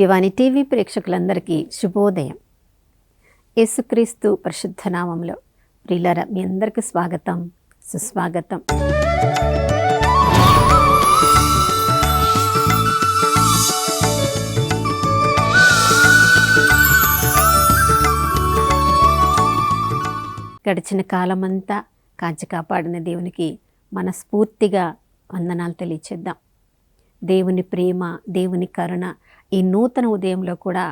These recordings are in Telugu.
దివ్యవాణి టీవీ ప్రేక్షకులందరికీ శుభోదయం. యేసుక్రీస్తు పరిశుద్ధ నామంలో ప్రియులారా, మీ అందరికీ స్వాగతం, సుస్వాగతం. గడిచిన కాలమంతా కాచి కాపాడిన దేవునికి మనస్ఫూర్తిగా వందనాలు తెలియచేద్దాం. దేవుని ప్రేమ, దేవుని కరుణ ఈ నూతన ఉదయంలో కూడా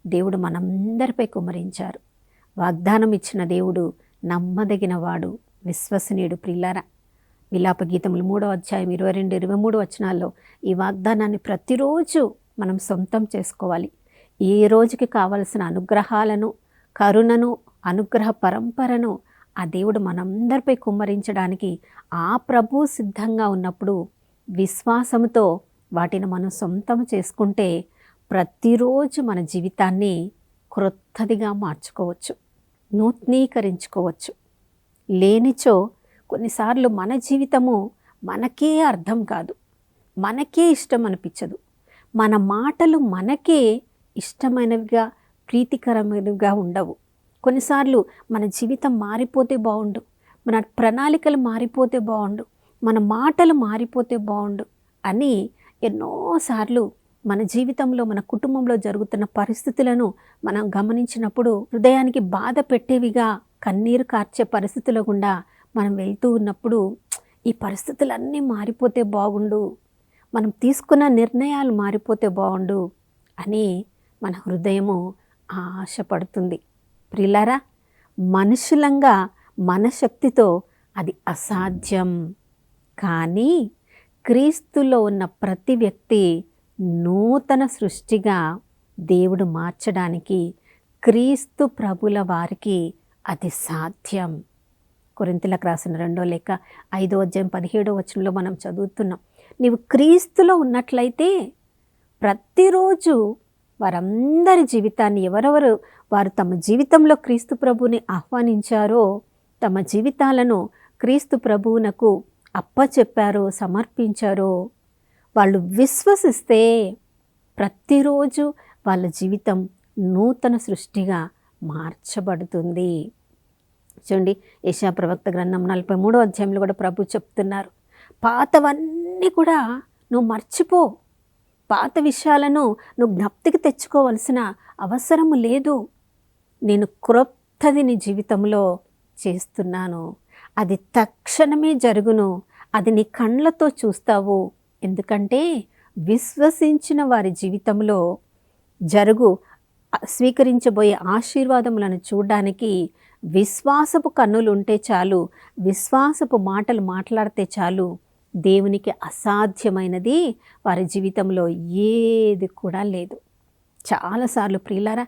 దేవుడు మనందరిపై కుమ్మరించారు. వాగ్దానం ఇచ్చిన దేవుడు నమ్మదగిన వాడు, విశ్వసనీయుడు. ప్రియులారా, విలాప గీతములు 3వ అధ్యాయం 22, 23 వచనాల్లో ఈ వాగ్దానాన్ని ప్రతిరోజు మనం సొంతం చేసుకోవాలి. ఏ రోజుకి కావలసిన అనుగ్రహాలను, కరుణను, అనుగ్రహ పరంపరను ఆ దేవుడు మనందరిపై కుమ్మరించడానికి ఆ ప్రభు సిద్ధంగా ఉన్నప్పుడు విశ్వాసంతో వాటిని మనం సొంతం చేసుకుంటే ప్రతిరోజు మన జీవితాన్ని క్రొత్తదిగా మార్చుకోవచ్చు, నూతనీకరించుకోవచ్చు. లేనిచో కొన్నిసార్లు మన జీవితము మనకే అర్థం కాదు, మనకే ఇష్టం అనిపించదు, మన మాటలు మనకే ఇష్టమైనవిగా, ప్రీతికరమైనవిగా ఉండవు. కొన్నిసార్లు మన జీవితం మారిపోతే బాగుండు, మన ప్రణాళికలు మారిపోతే బాగుండు, మన మాటలు మారిపోతే బాగుండు అని ఎన్నోసార్లు మన జీవితంలో, మన కుటుంబంలో జరుగుతున్న పరిస్థితులను మనం గమనించినప్పుడు హృదయానికి బాధ పెట్టేవిగా, కన్నీరు కార్చే పరిస్థితుల గుండా మనం వెళ్తూ ఉన్నప్పుడు ఈ పరిస్థితులన్నీ మారిపోతే బాగుండు, మనం తీసుకున్న నిర్ణయాలు మారిపోతే బాగుండు అని మన హృదయము ఆశపడుతుంది. ప్రియులారా, మనుషులంగా మన శక్తితో అది అసాధ్యం. కానీ క్రీస్తులో ఉన్న ప్రతి వ్యక్తి నూతన సృష్టిగా దేవుడు మార్చడానికి క్రీస్తు ప్రభుల వారికి అది సాధ్యం. కొరింథీయులకు రాసిన 2వ లేఖ 5వ అధ్యాయం 17వ వచనంలో మనం చదువుతున్నాం, నీవు క్రీస్తులో ఉన్నట్లయితే ప్రతిరోజు వారందరి జీవితాన్ని, ఎవరెవరు వారు తమ జీవితంలో క్రీస్తు ప్రభువుని ఆహ్వానించారో, తమ జీవితాలను క్రీస్తు ప్రభువునకు అప్పచెప్పారో, సమర్పించారో, వాళ్ళు విశ్వసిస్తే ప్రతిరోజు వాళ్ళ జీవితం నూతన సృష్టిగా మార్చబడుతుంది. చూడండి, యెషయా ప్రవక్త గ్రంథం 43వ అధ్యాయంలో కూడా ప్రభు చెప్తున్నారు, పాతవన్నీ కూడా నువ్వు మర్చిపో, పాత విషయాలను నువ్వు జ్ఞప్తికి తెచ్చుకోవలసిన అవసరము లేదు, నేను క్రొత్తది నీ జీవితంలో చేస్తున్నాను, అది తక్షణమే జరుగును, అది నీ కళ్ళతో చూస్తావు. ఎందుకంటే విశ్వసించిన వారి జీవితంలో స్వీకరించబోయే ఆశీర్వాదములను చూడడానికి విశ్వాసపు కన్నులు ఉంటే చాలు, విశ్వాసపు మాటలు మాట్లాడితే చాలు. దేవునికి అసాధ్యమైనది వారి జీవితంలో ఏది కూడా లేదు. చాలాసార్లు ప్రియులారా,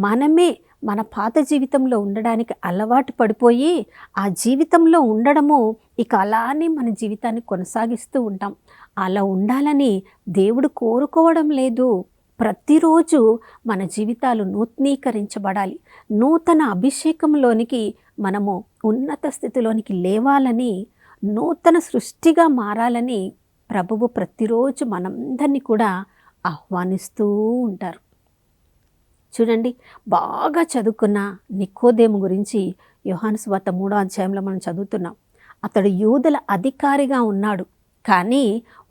మనమే మన పాత జీవితంలో ఉండడానికి అలవాటు పడిపోయి ఆ జీవితంలో ఉండడము ఇక అలానే మన జీవితాన్ని కొనసాగిస్తూ ఉంటాం. అలా ఉండాలని దేవుడు కోరుకోవడం లేదు. ప్రతిరోజు మన జీవితాలు నూతనీకరించబడాలి, నూతన అభిషేకంలోనికి మనము ఉన్నత స్థితిలోనికి లేవాలని, నూతన సృష్టిగా మారాలని ప్రభువు ప్రతిరోజు మనందరినీ కూడా ఆహ్వానిస్తూ ఉంటారు. చూడండి, బాగా చదువుకున్న నికోదేము గురించి యోహాను సువార్త 3వ అధ్యాయంలో మనం చదువుతున్నాం. అతడు యూదుల అధికారిగా ఉన్నాడు, కానీ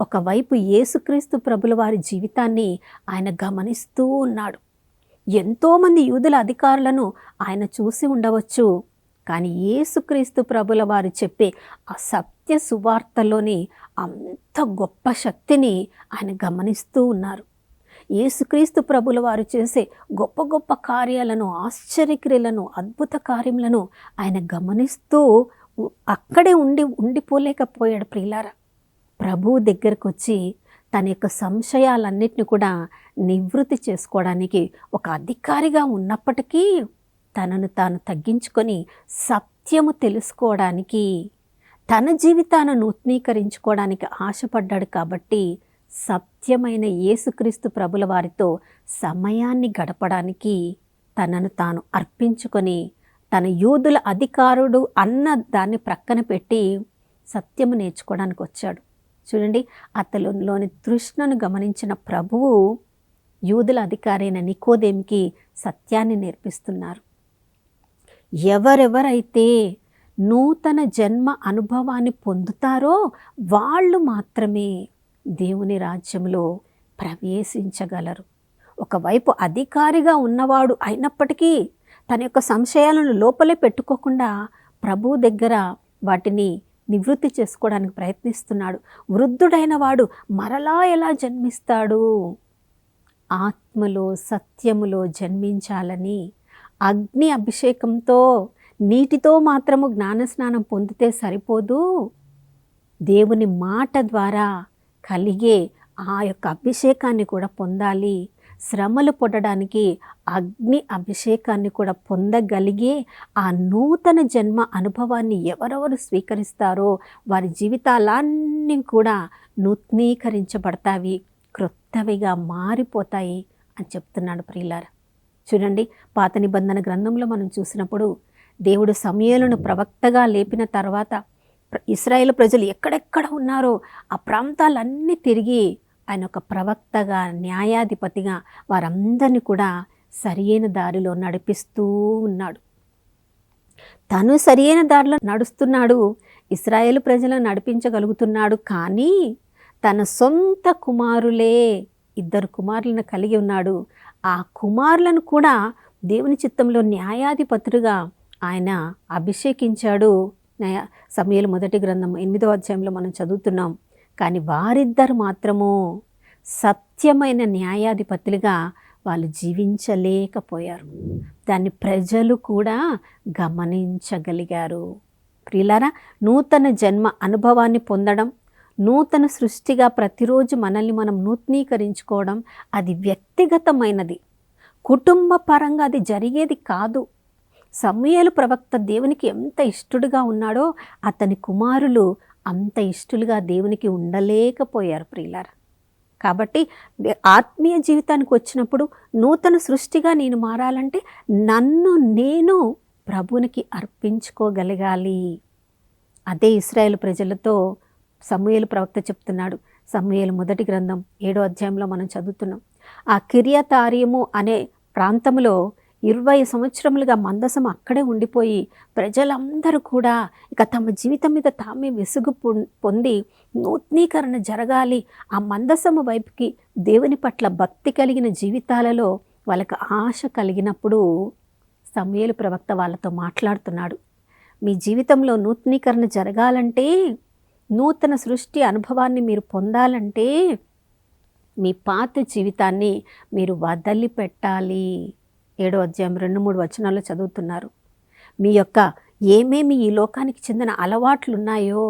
ఒకవైపు యేసుక్రీస్తు ప్రభుల వారి జీవితాన్ని ఆయన గమనిస్తూ ఉన్నాడు. ఎంతోమంది యూదుల అధికారులను ఆయన చూసి ఉండవచ్చు, కానీ యేసుక్రీస్తు ప్రభుల వారు చెప్పే ఆ సత్య సువార్తలోని అంత గొప్ప శక్తిని ఆయన గమనిస్తూ ఉన్నారు. యేసుక్రీస్తు ప్రభుల వారు చేసే గొప్ప గొప్ప కార్యాలను, ఆశ్చర్యక్రియలను, అద్భుత కార్యములను ఆయన గమనిస్తూ అక్కడే ఉండిపోలేకపోయాడు. ప్రియులారా, ప్రభువు దగ్గరకు వచ్చి తన యొక్క సంశయాలన్నిటిని కూడా నివృత్తి చేసుకోవడానికి ఒక అధికారిగా ఉన్నప్పటికీ తనను తాను తగ్గించుకొని సత్యము తెలుసుకోవడానికి, తన జీవితాన్ని నూతనీకరించుకోవడానికి ఆశపడ్డాడు. కాబట్టి సత్యమైన యేసుక్రీస్తు ప్రభుల వారితో సమయాన్ని గడపడానికి తనను తాను అర్పించుకొని, తన యూదుల అధికారుడు అన్న దాన్ని ప్రక్కన పెట్టి సత్యము నేర్చుకోవడానికి వచ్చాడు. చూడండి, అతనిలోని తృష్ణను గమనించిన ప్రభువు యూదుల అధికారి అయిన నికోదేముకి సత్యాన్ని నేర్పిస్తున్నారు. ఎవరెవరైతే నూతన జన్మ అనుభవాన్ని పొందుతారో వాళ్ళు మాత్రమే దేవుని రాజ్యంలో ప్రవేశించగలరు. ఒకవైపు అధికారిగా ఉన్నవాడు అయినప్పటికీ తన యొక్క సంశయాలను లోపలే పెట్టుకోకుండా ప్రభు దగ్గర వాటిని నివృత్తి చేసుకోవడానికి ప్రయత్నిస్తున్నాడు. వృద్ధుడైన వాడు మరలా ఎలా జన్మిస్తాడు? ఆత్మలో సత్యములో జన్మించాలని అగ్ని అభిషేకంతో నీటితో మాత్రము జ్ఞానస్నానం పొందితే సరిపోదు. దేవుని మాట ద్వారా కలిగే ఆ యొక్క అభిషేకాన్ని కూడా పొందాలి. శ్రమలు పొందడానికి అగ్ని అభిషేకాన్ని కూడా పొందగలిగే ఆ నూతన జన్మ అనుభవాన్ని ఎవరెవరు స్వీకరిస్తారో వారి జీవితాలన్నీ కూడా నూతనీకరించబడతాయి, క్రొత్తవిగా మారిపోతాయి అని చెప్తున్నాడు ప్రియులారా. చూడండి, పాత నిబంధన గ్రంథంలో మనం చూసినప్పుడు దేవుడు సమూయేలును ప్రవక్తగా లేపిన తర్వాత ఇశ్రాయేలు ప్రజలు ఎక్కడెక్కడ ఉన్నారో ఆ ప్రాంతాలన్నీ తిరిగి ఆయన ఒక ప్రవక్తగా, న్యాయాధిపతిగా వారందరినీ కూడా సరియైన దారిలో నడిపిస్తూ ఉన్నాడు. తను సరియైన దారిలో నడుస్తున్నాడు, ఇశ్రాయేలు ప్రజలను నడిపించగలుగుతున్నాడు. కానీ తన సొంత కుమారులే 2 కుమారులను కలిగి ఉన్నాడు. ఆ కుమారులను కూడా దేవుని చిత్తంలో న్యాయాధిపతులుగా ఆయన అభిషేకించాడు. సమూయేలు మొదటి గ్రంథం 8వ అధ్యాయంలో మనం చదువుతున్నాం. కానీ వారిద్దరు మాత్రము సత్యమైన న్యాయాధిపతులుగా వాళ్ళు జీవించలేకపోయారు. దాన్ని ప్రజలు కూడా గమనించగలిగారు. ప్రియులారా, నూతన జన్మ అనుభవాన్ని పొందడం, నూతన సృష్టిగా ప్రతిరోజు మనల్ని మనం నూతనీకరించుకోవడం అది వ్యక్తిగతమైనది, కుటుంబ పరంగా అది జరిగేది కాదు. సమూయేలు ప్రవక్త దేవునికి ఎంత ఇష్టడుగా ఉన్నాడో అతని కుమారులు అంత ఇష్టలుగా దేవునికి ఉండలేకపోయారు ప్రియులారా. కాబట్టి ఆత్మీయ జీవితానికి వచ్చినప్పుడు నూతన సృష్టిగా నేను మారాలంటే నన్ను నేను ప్రభునికి అర్పించుకోగలగాలి. అదే ఇశ్రాయేలు ప్రజలతో సమూయేలు ప్రవక్త చెప్తున్నాడు. సమూయేలు మొదటి గ్రంథం 7వ అధ్యాయంలో మనం చదువుతున్నాం. ఆ కిర్యతారీము అనే ప్రాంతంలో 20 సంవత్సరములుగా మందసం అక్కడే ఉండిపోయి ప్రజలందరూ కూడా ఇక తమ జీవితం మీద తామే విసుగు పొంది నూతనీకరణ జరగాలి, ఆ మందసము వైపుకి దేవుని పట్ల భక్తి కలిగిన జీవితాలలో వాళ్ళకు ఆశ కలిగినప్పుడు సమూయేలు ప్రవక్త వాళ్ళతో మాట్లాడుతున్నాడు. మీ జీవితంలో నూతనీకరణ జరగాలంటే, నూతన సృష్టి అనుభవాన్ని మీరు పొందాలంటే మీ పాత జీవితాన్ని మీరు వదిలిపెట్టాలి. 7వ అధ్యాయం 2-3 వచనాల్లో చదువుతున్నారు. మీ యొక్క ఏమేమి ఈ లోకానికి చెందిన అలవాట్లు ఉన్నాయో,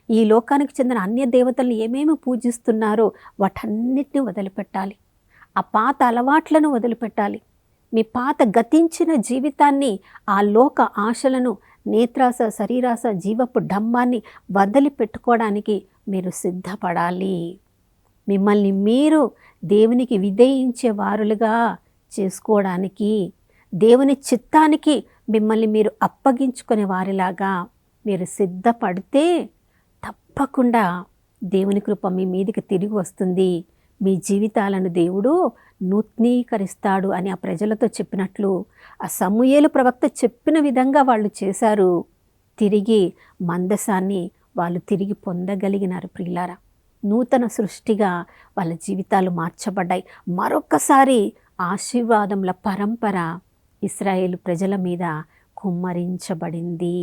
ఈ లోకానికి చెందిన అన్య దేవతలను ఏమేమి పూజిస్తున్నారో వాటన్నిటిని వదిలిపెట్టాలి. ఆ పాత అలవాట్లను వదిలిపెట్టాలి. మీ పాత గతించిన జీవితాన్ని, ఆ లోక ఆశలను, నేత్రాస, శరీరాస, జీవపు డంబాన్ని వదిలిపెట్టుకోవడానికి మీరు సిద్ధపడాలి. మిమ్మల్ని మీరు దేవునికి విధేయించే వారులుగా చేసుకోవడానికి, దేవుని చిత్తానికి మిమ్మల్ని మీరు అప్పగించుకునే వారిలాగా మీరు సిద్ధపడితే తప్పకుండా దేవుని కృప మీ మీదికి తిరిగి వస్తుంది. మీ జీవితాలను దేవుడు నూతనీకరిస్తాడు అని ఆ ప్రజలతో చెప్పినట్లు ఆ సమూయేలు ప్రవక్త చెప్పిన విధంగా వాళ్ళు చేశారు. తిరిగి మందసాన్ని వాళ్ళు తిరిగి పొందగలిగినారు ప్రియులారా. నూతన సృష్టిగా వాళ్ళ జీవితాలు మార్చబడ్డాయి. మరొకసారి ఆశీర్వాదముల పరంపర ఇశ్రాయేలు ప్రజల మీద కుమ్మరించబడింది.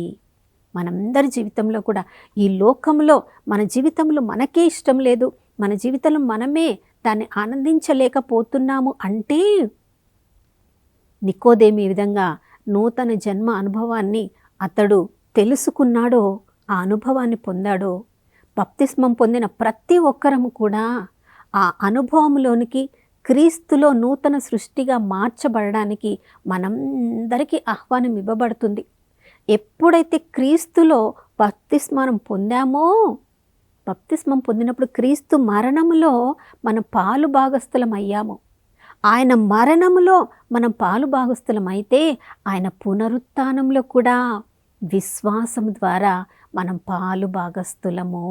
మనందరి జీవితంలో కూడా ఈ లోకంలో మన జీవితంలో మనకే ఇష్టం లేదు, మన జీవితంలో మనమే దాన్ని ఆనందించలేకపోతున్నాము అంటే నికోదేము ఈ విధంగా నూతన జన్మ అనుభవాన్ని అతడు తెలుసుకున్నాడో, ఆ అనుభవాన్ని పొందాడో, బప్తిస్మం పొందిన ప్రతి ఒక్కరము కూడా ఆ అనుభవంలోనికి క్రీస్తులో నూతన సృష్టిగా మార్చబడడానికి మనందరికీ ఆహ్వానం ఇవ్వబడుతుంది. ఎప్పుడైతే క్రీస్తులో బప్తిస్మం పొందామో, బప్తిస్మం పొందినప్పుడు క్రీస్తు మరణములో మనం పాలు భాగస్థులం అయ్యాము. ఆయన మరణములో మనం పాలు భాగస్థులం అయితే ఆయన పునరుత్థానంలో కూడా విశ్వాసం ద్వారా మనం పాలు భాగస్థులము.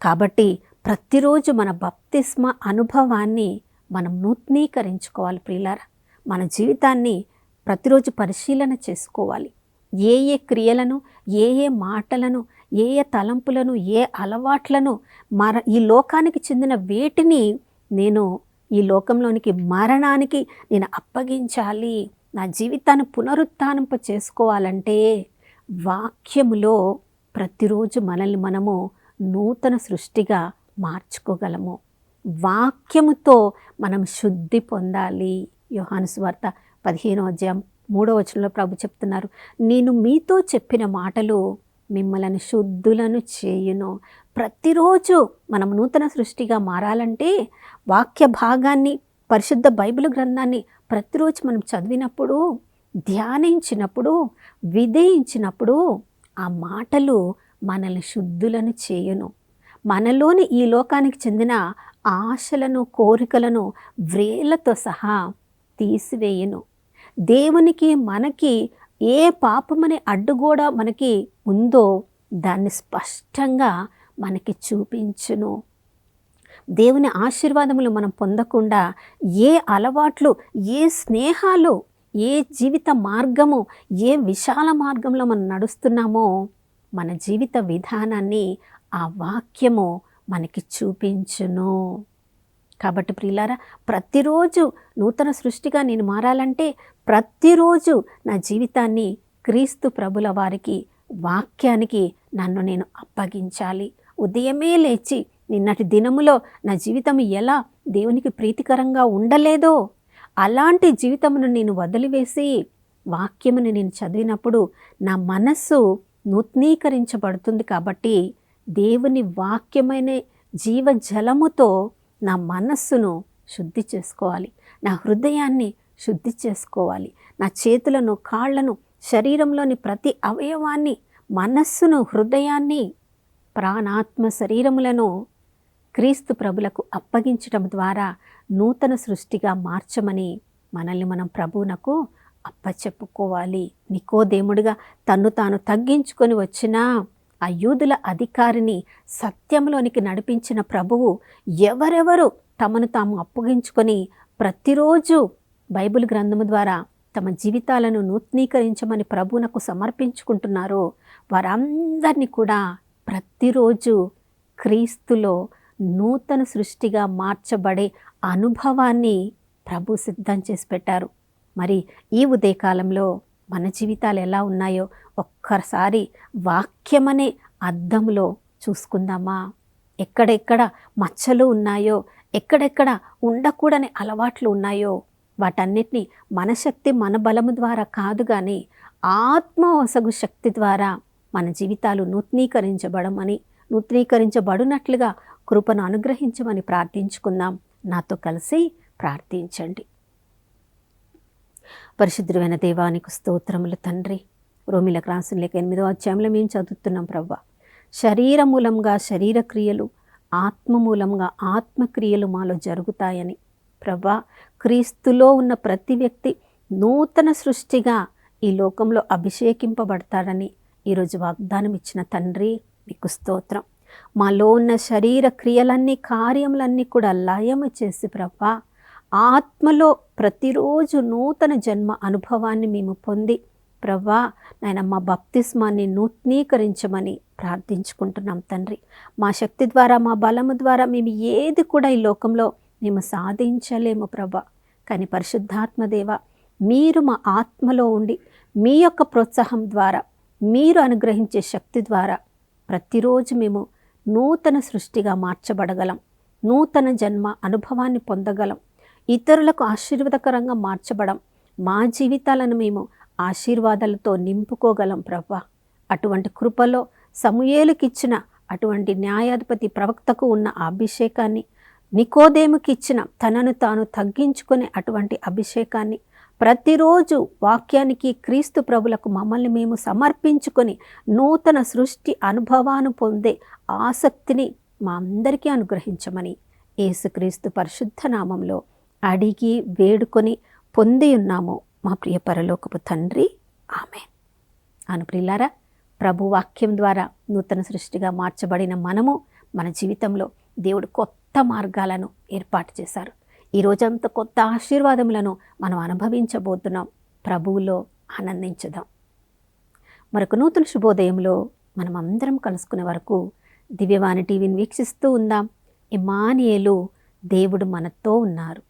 కాబట్టి ప్రతిరోజు మన బప్తిస్మ అనుభవాన్ని మనం నూతనీకరించుకోవాలి ప్రియులారా. మన జీవితాన్ని ప్రతిరోజు పరిశీలన చేసుకోవాలి. ఏ ఏ క్రియలను, ఏ ఏ మాటలను, ఏ ఏ తలంపులను, ఏ అలవాట్లను ఈ లోకానికి చెందిన వేటిని నేను ఈ లోకంలోనికి మరణానికి నేను అప్పగించాలి, నా జీవితాన్ని పునరుత్థానింప చేసుకోవాలంటే వాక్యములో ప్రతిరోజు మనల్ని మనము నూతన సృష్టిగా మార్చుకోగలము. వాక్యముతో మనం శుద్ధి పొందాలి. యోహాను సువార్త 15వ అధ్యాయం 3వ వచనంలో ప్రభు చెప్తున్నారు, నేను మీతో చెప్పిన మాటలు మిమ్మల్ని శుద్ధులను చేయును. ప్రతిరోజు మనం నూతన సృష్టిగా మారాలంటే వాక్య భాగాన్ని, పరిశుద్ధ బైబిల్ గ్రంథాన్ని ప్రతిరోజు మనం చదివినప్పుడు, ధ్యానించినప్పుడు, విధేయించినప్పుడు ఆ మాటలు మనల్ని శుద్ధులను చేయును. మనలోని ఈ లోకానికి చెందిన ఆశలను, కోరికలను వ్రేళ్లతో సహా తీసివేయును. దేవునికి మనకి ఏ పాపమనే అడ్డుగోడ మనకి ఉందో దాన్ని స్పష్టంగా మనకి చూపించును. దేవుని ఆశీర్వాదములు మనం పొందకుండా ఏ అలవాట్లు, ఏ స్నేహాలు, ఏ జీవిత మార్గము, ఏ విశాల మార్గంలో మనం నడుస్తున్నామో మన జీవిత విధానాన్ని ఆ వాక్యము మనకి చూపించును. కాబట్టి ప్రియులారా, ప్రతిరోజు నూతన సృష్టిగా నేను మారాలంటే ప్రతిరోజు నా జీవితాన్ని క్రీస్తు ప్రభుల వారికి, వాక్యానికి నన్ను నేను అప్పగించాలి. ఉదయమే లేచి నిన్నటి దినములో నా జీవితం ఎలా దేవునికి ప్రీతికరంగా ఉండలేదో అలాంటి జీవితమును నేను వదిలివేసి వాక్యమును నేను చదివినప్పుడు నా మనస్సు నూతనీకరించబడుతుంది. కాబట్టి దేవుని వాక్యమైన జీవజలముతో నా మనస్సును శుద్ధి చేసుకోవాలి, నా హృదయాన్ని శుద్ధి చేసుకోవాలి, నా చేతులను, కాళ్లను, శరీరంలోని ప్రతి అవయవాన్ని, మనస్సును, హృదయాన్ని, ప్రాణాత్మ శరీరములను క్రీస్తు ప్రభులకు అప్పగించడం ద్వారా నూతన సృష్టిగా మార్చమని మనల్ని మనం ప్రభువునకు అప్పచెప్పుకోవాలి. నికోదేముడిగా తన్ను తాను తగ్గించుకొని వచ్చిన ఆ యూదుల అధికారిని సత్యంలోనికి నడిపించిన ప్రభువు ఎవరెవరు తమను తాము అప్పగించుకొని ప్రతిరోజు బైబిల్ గ్రంథము ద్వారా తమ జీవితాలను నూతనీకరించమని ప్రభువునకు సమర్పించుకుంటున్నారో వారందరినీ కూడా ప్రతిరోజు క్రీస్తులో నూతన సృష్టిగా మార్చబడే అనుభవాన్ని ప్రభు సిద్ధం చేసి పెట్టారు. మరి ఈ ఉదయకాలంలో మన జీవితాలు ఎలా ఉన్నాయో ఒక్కసారి వాక్యమనే అద్దంలో చూసుకుందామా? ఎక్కడెక్కడ మచ్చలు ఉన్నాయో, ఎక్కడెక్కడ ఉండకూడని అలవాట్లు ఉన్నాయో వాటన్నిటినీ మన శక్తి, మన బలము ద్వారా కాదు కానీ ఆత్మవసగు శక్తి ద్వారా మన జీవితాలు నూతనీకరించబడినట్లుగా కృపను అనుగ్రహించమని ప్రార్థించుకుందాం. నాతో కలిసి ప్రార్థించండి. పరిశుద్ధమైన దేవానికి స్తోత్రములు తండ్రి. రోమిలకు రాసిన లేఖ 8వ అధ్యాయంలో మేము చదువుతున్నాం ప్రభువా, శరీర మూలంగా శరీర క్రియలు, ఆత్మ మూలంగా ఆత్మక్రియలు మాలో జరుగుతాయని. ప్రభువా, క్రీస్తులో ఉన్న ప్రతి వ్యక్తి నూతన సృష్టిగా ఈ లోకంలో అభిషేకింపబడతాడని ఈరోజు వాగ్దానం ఇచ్చిన తండ్రి నీకు స్తోత్రం. మాలో ఉన్న శరీర క్రియలన్నీ, కార్యములన్నీ కూడా లయము చేసి ప్రభువా ఆత్మలో ప్రతిరోజు నూతన జన్మ అనుభవాన్ని మేము పొంది ప్రభువా నాయన మా బప్తిస్మాన్ని నూతనీకరించమని ప్రార్థించుకుంటున్నాం తండ్రి. మా శక్తి ద్వారా, మా బలము ద్వారా మేము ఏది కూడా ఈ లోకంలో మేము సాధించలేము ప్రభువా. కానీ పరిశుద్ధాత్మదేవ, మీరు మా ఆత్మలో ఉండి మీ యొక్క ప్రోత్సాహం ద్వారా, మీరు అనుగ్రహించే శక్తి ద్వారా ప్రతిరోజు మేము నూతన సృష్టిగా మార్చబడగలం, నూతన జన్మ అనుభవాన్ని పొందగలం, ఇతరులకు ఆశీర్వాదకరంగా మార్చబడం, మా జీవితాలను మేము ఆశీర్వాదాలతో నింపుకోగలం ప్రభువా. అటువంటి కృపలో సమూయేలుకిచ్చిన అటువంటి న్యాయాధిపతి ప్రవక్తకు ఉన్న అభిషేకాన్ని, నికోదేముకిచ్చిన తనను తాను తగ్గించుకునే అటువంటి అభిషేకాన్ని ప్రతిరోజు వాక్యానికి, క్రీస్తు ప్రభులకు మమ్మల్ని మేము సమర్పించుకొని నూతన సృష్టి అనుభవాన్ని పొందే ఆసక్తిని మా అందరికీ అనుగ్రహించమని యేసుక్రీస్తు పరిశుద్ధ నామంలో అడిగి వేడుకొని పొంది ఉన్నాము మా ప్రియ పరలోకపు తండ్రి, ఆమేన్. అను ప్రియులారా, ప్రభు వాక్యం ద్వారా నూతన సృష్టిగా మార్చబడిన మనము మన జీవితంలో దేవుడు కొత్త మార్గాలను ఏర్పాటు చేశారు. ఈ రోజంతా కొత్త ఆశీర్వాదములను మనం అనుభవించబోతున్నాం. ప్రభువులో ఆనందించుదాం. మరొక నూతన శుభోదయంలో మనం అందరం కలుసుకునే వరకు దివ్యవాణి టీవీని వీక్షిస్తూ ఉందాం. ఇమ్మానుయేలు, దేవుడు మనతో ఉన్నారు.